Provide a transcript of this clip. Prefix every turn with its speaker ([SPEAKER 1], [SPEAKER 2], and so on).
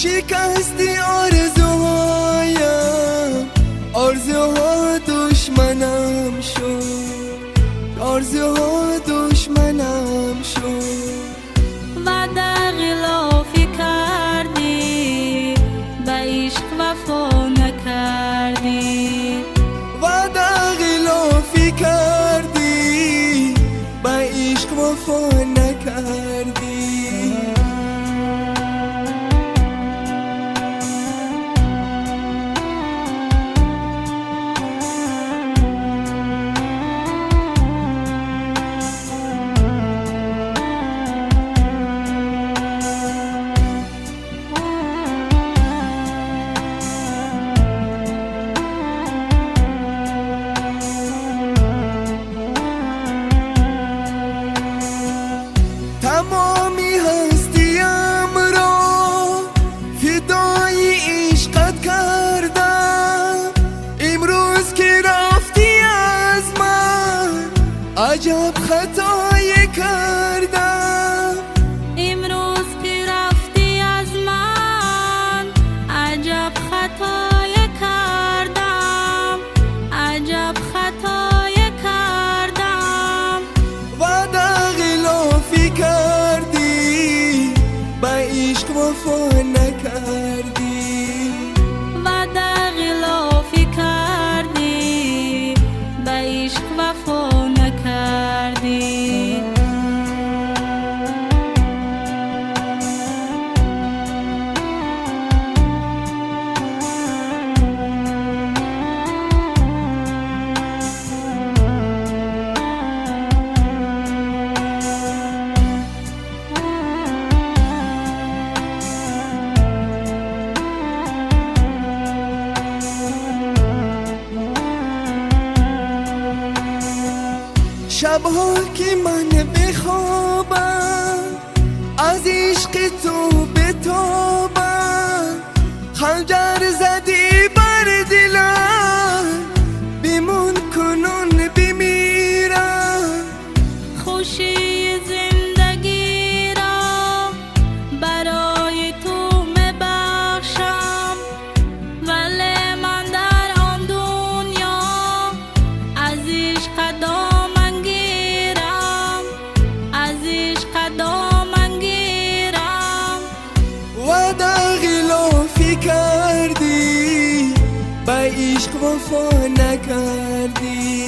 [SPEAKER 1] شکستی آرزوهایم، آرزوها دشمنم شد، آرزوها دشمنم شد.
[SPEAKER 2] وعده غلافی کردی، به عشق وفا نکردی.
[SPEAKER 1] وعده غلافی کردی، به عشق وفا نکردی. تمامی هستیم را فدای عشقت کردم. امروز که رفتی از من عجب خطایی کردم.
[SPEAKER 2] امروز که رفتی از من عجب خطایی کردم، عجب خطایی کردم.
[SPEAKER 1] وعده غلافی کردی، به عشق وفا نکردی.
[SPEAKER 2] وعده غلافی کردی، به عشق وفا نکردی.
[SPEAKER 1] شبها که من بخوابم از عشق تو بتابم، خنجر زدی بر دلم بمون کنون بمیرم.
[SPEAKER 2] خوشی زندگی را برای تو میبخشم، ولی من در آن دنیا از عشق دامن گیرم، از عشق دامن گیرم.
[SPEAKER 1] وعده غلافی کردی، به عشق وفا نکردی.